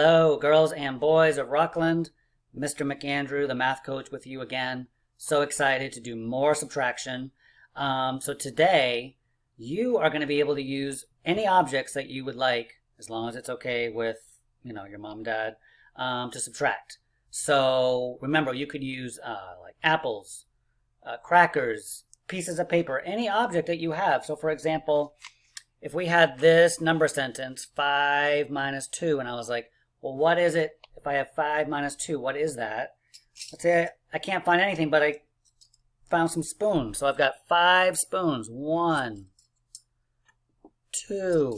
Hello, girls and boys of Rockland. Mr. McAndrew, the math coach, with you again. So excited to do more subtraction. So today, you are going to be able to use any objects that you would like, as long as it's okay with, your mom and dad, to subtract. So remember, you could use like apples, crackers, pieces of paper, any object that you have. So for example, if we had this number sentence, 5 minus 2, and I was like, well, what is it if I have 5 minus 2? What is that? Let's say I can't find anything, but I found some spoons. So I've got 5 spoons. 1, 2,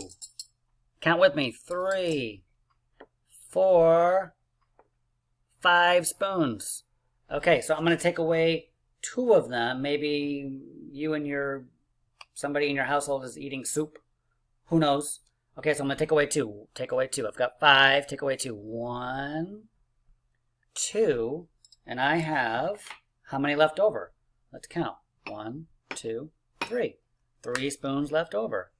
count with me, 3, 4, 5 spoons. Okay, so I'm going to take away 2 of them. Maybe you and somebody in your household is eating soup. Who knows? Okay, so I'm going to take away 2. Take away 2. I've got 5. Take away 2. 1, 2. And I have how many left over? Let's count. 1, 2, 3. 3 spoons left over.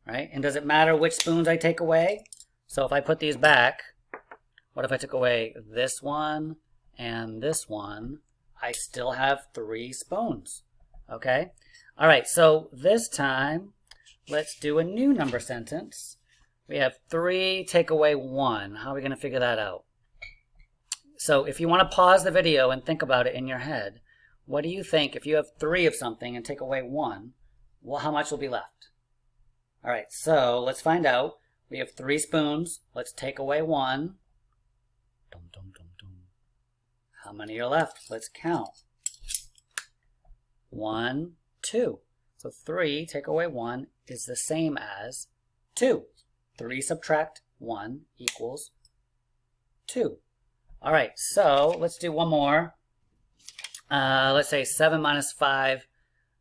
Right? And does it matter which spoons I take away? So if I put these back, what if I took away this one and this one? I still have 3 spoons. Okay? All right, so this time, let's do a new number sentence. We have 3, take away 1. How are we going to figure that out? So if you want to pause the video and think about it in your head, what do you think if you have 3 of something and take away 1, well, how much will be left? All right, so let's find out. We have 3 spoons. Let's take away 1. Dum, dum, dum, dum. How many are left? Let's count. 1, 2. So 3 take away 1 is the same as 2. 3 subtract 1 equals 2. All right, so let's do one more. Let's say 7 minus 5.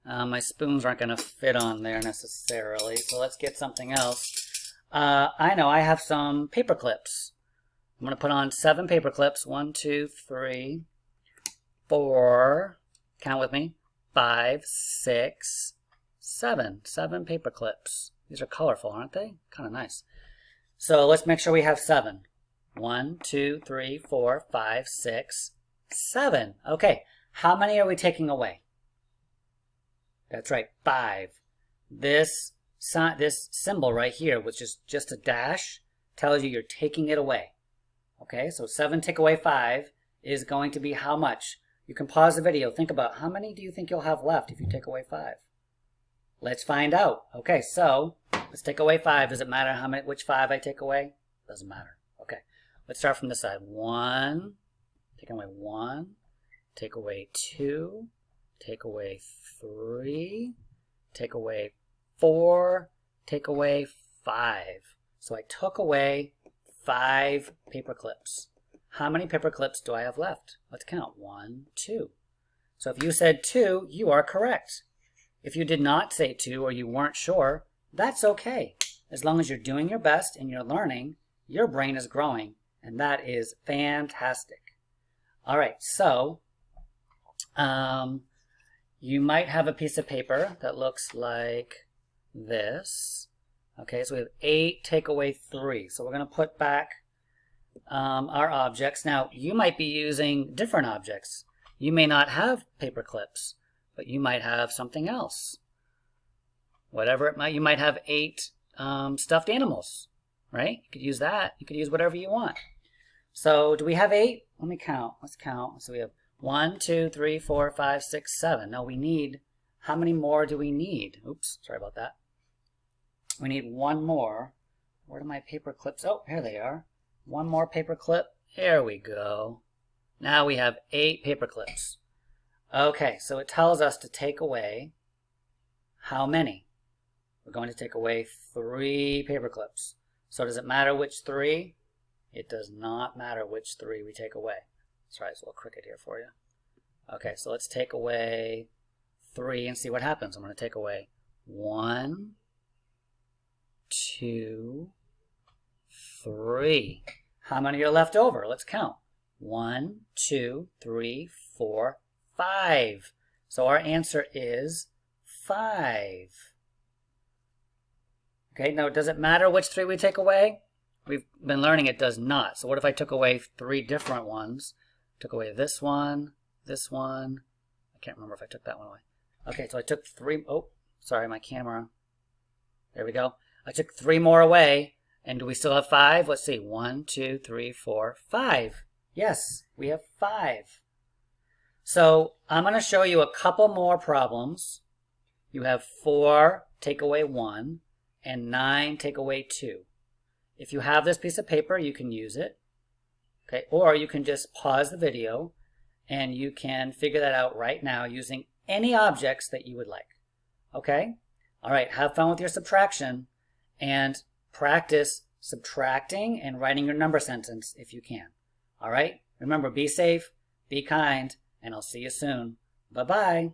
My spoons aren't going to fit on there necessarily, so let's get something else. I know I have some paper clips. I'm going to put on 7 paper clips. 1, 2, 3, 4, count with me, 5, 6, 7. 7 paper clips. These are colorful, aren't they? Kind of nice. So let's make sure we have 7. 1, 2, 3, 4, 5, 6, 7. Okay, how many are we taking away? That's right, 5. This symbol right here, which is just a dash, tells you you're taking it away. Okay, so 7 take away 5 is going to be how much? You can pause the video. Think about how many do you think you'll have left if you take away 5? Let's find out. Okay, so let's take away 5. Does it matter which 5 I take away? Doesn't matter. Okay, let's start from this side. 1, take away 1, take away 2, take away 3, take away 4, take away 5. So I took away 5 paper clips. How many paper clips do I have left? Let's count. 1, 2. So if you said 2, you are correct. If you did not say 2 or you weren't sure, that's okay. As long as you're doing your best and you're learning, your brain is growing, and that is fantastic. All right, so you might have a piece of paper that looks like this. Okay, so we have 8, take away 3. So we're going to put back our objects. Now, you might be using different objects. You may not have paper clips, but you might have something else. Whatever it might, you might have 8 stuffed animals, right? You could use that. You could use whatever you want. So do we have 8? Let me count. Let's count. So we have 1, 2, 3, 4, 5, 6, 7. No, we need, how many more do we need? Oops, sorry about that. We need 1 more. Where are my paper clips? Oh, here they are. 1 more paper clip. There we go. Now we have 8 paper clips. Okay, so it tells us to take away how many? We're going to take away 3 paper clips. So does it matter which 3? It does not matter which 3 we take away. Sorry, it's a little crooked here for you. Okay, so let's take away 3 and see what happens. I'm going to take away 1, 2, 3. How many are left over? Let's count. 1, 2, 3, 4, 5. So our answer is 5. Okay, now does it matter which 3 we take away? we've been learning it does not. So what if I took away 3 different ones? Took away this one. I can't remember if I took that one away. Okay, so I took 3. Oh, sorry, my camera. There we go. I took 3 more away. And do we still have 5? Let's see. 1, 2, 3, 4, 5. Yes, we have 5. So I'm going to show you a couple more problems. You have 4, take away 1, and 9, take away 2. If you have this piece of paper, you can use it. Okay, or you can just pause the video and you can figure that out right now using any objects that you would like. Okay? All right, have fun with your subtraction and practice subtracting and writing your number sentence if you can. All right? Remember, be safe, be kind, and I'll see you soon. Bye-bye.